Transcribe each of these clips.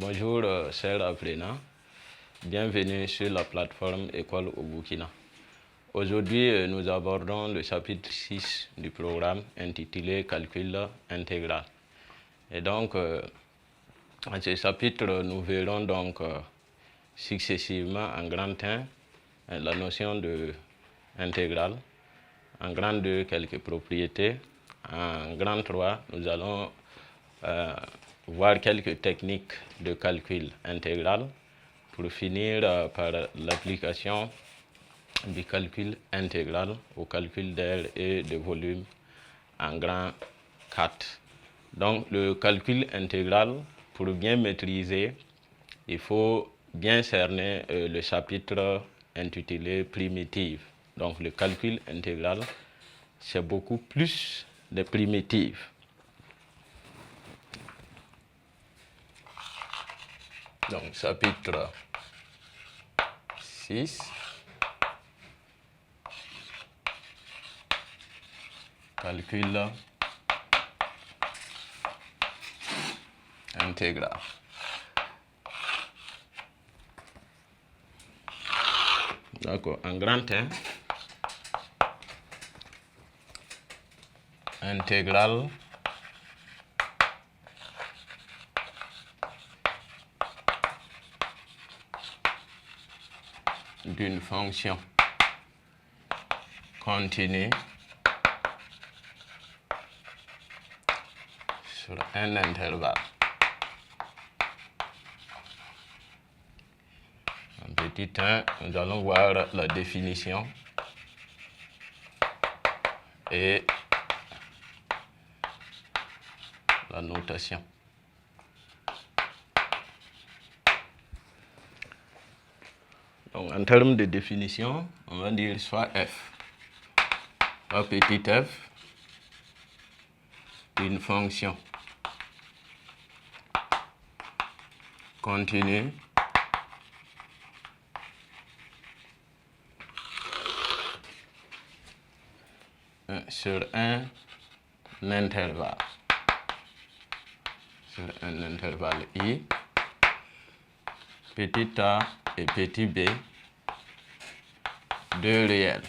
Bonjour chers apprenants, bienvenue sur la plateforme École au Burkina. Aujourd'hui, nous abordons le chapitre 6 du programme intitulé Calcul intégral. Et donc, dans ce chapitre, nous verrons donc successivement en grand 1 la notion de intégrale, en grand 2 quelques propriétés, en grand 3 nous allons voir quelques techniques de calcul intégral pour finir par l'application du calcul intégral au calcul d'air et de volume en grand 4. Donc le calcul intégral, pour bien maîtriser, il faut bien cerner le chapitre intitulé primitive. Donc le calcul intégral, c'est beaucoup plus de primitives. Donc chapitre 6. Calcul intégral. D'accord, en grand 1, intégral d'une fonction continue sur un intervalle. En petit 1, nous allons voir la définition et la notation. Donc, en termes de définition, on va dire soit f, soit petit f, une fonction continue sur un intervalle. Sur un intervalle i, petit a et petit b, deux réels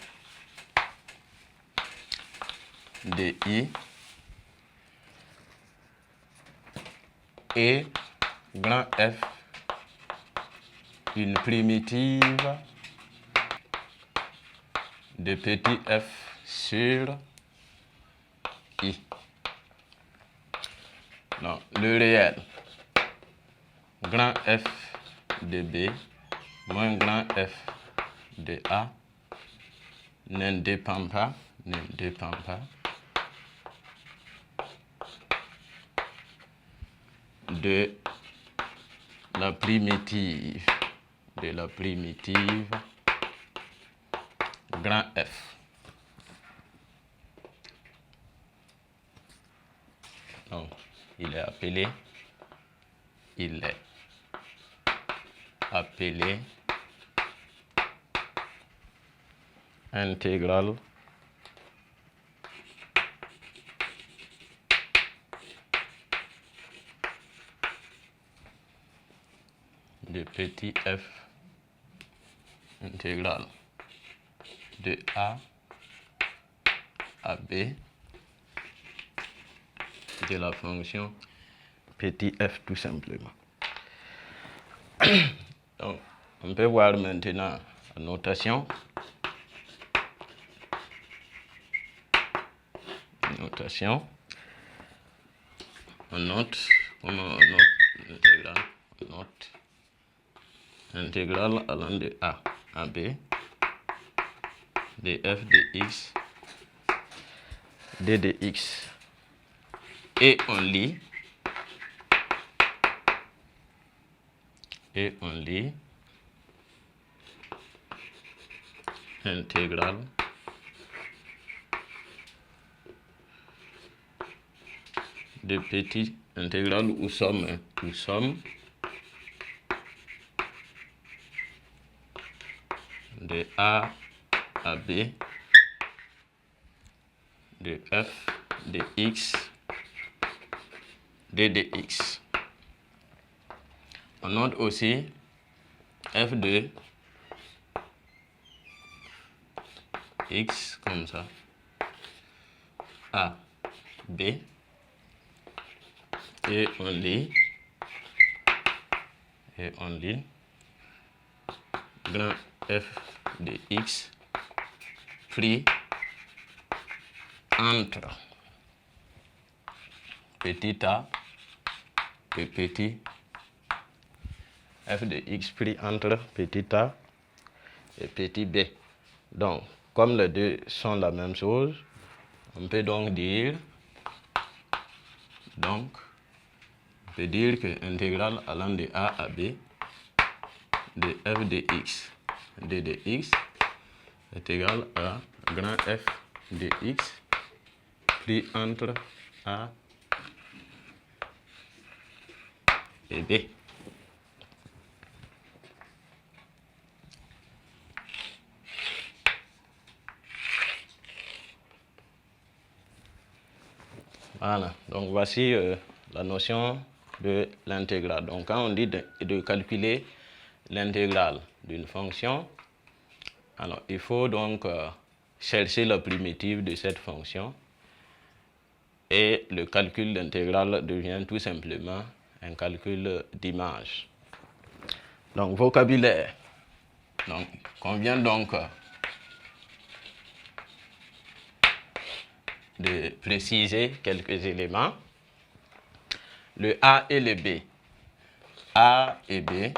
de i et grand F, une primitive de petit f sur i. Non, le réel grand F de B moins grand F de A ne dépend pas de la primitive grand F. Donc, il est appelé intégrale de petit f intégrale de A à B de la fonction petit f tout simplement. Donc, on peut voir maintenant la notation. On note l'intégrale allant de A à B de f de x d de x. Et on lit intégrale de petit intégrale ou somme de A à B de f de x d de x. On note aussi f de x comme ça, a, b, et on lit grand f de x pris entre petit a et petit f de x pris entre petit a et petit b. Donc, comme les deux sont la même chose, on peut donc dire que l'intégrale allant de a à b de f de x d de x est égal à grand f de x pris entre a et b. Voilà, donc voici la notion de l'intégrale. Donc quand on dit de calculer l'intégrale d'une fonction, alors il faut donc chercher la primitive de cette fonction et le calcul d'intégrale devient tout simplement un calcul d'image. Donc vocabulaire. Donc on vient donc de préciser quelques éléments. Le A et le B. A et B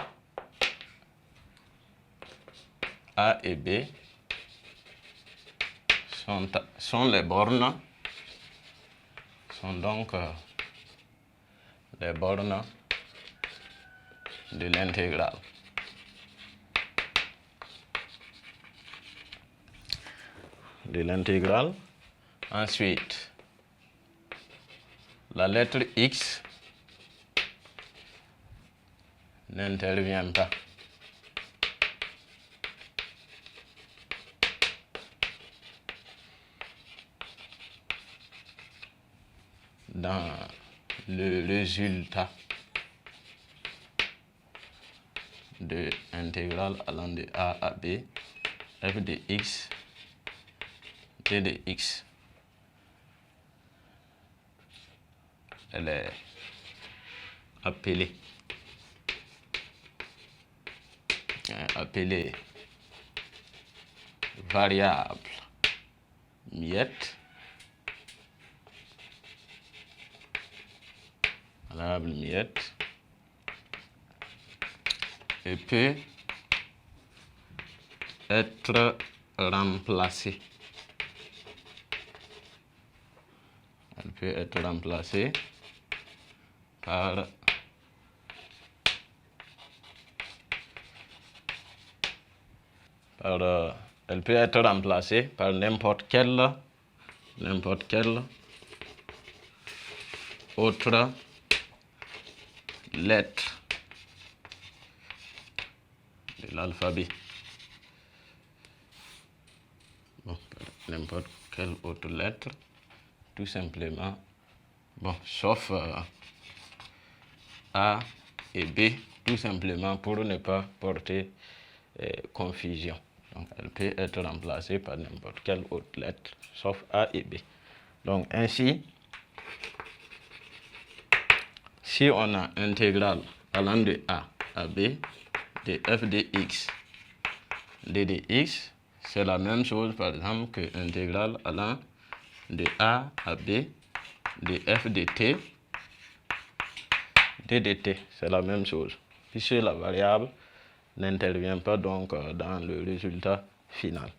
sont les bornes, sont donc les bornes de l'intégrale. Ensuite, la lettre X n'intervient pas. Dans le résultat de l'intégrale allant de a à b, f de x, d de x. Elle est appelée variable miette, et peut être remplacée. Elle peut être remplacée par n'importe quelle autre lettre de l'alphabet. N'importe quelle autre lettre, tout simplement, sauf A et B, tout simplement pour ne pas porter confusion. Donc, elle peut être remplacée par n'importe quelle autre lettre, sauf A et B. Donc, ainsi, si on a intégrale allant de A à B, de f de x, d de x, c'est la même chose, par exemple, que intégrale allant de A à B, de f de t, d de t, c'est la même chose, puisque la variable n'intervient pas donc dans le résultat final.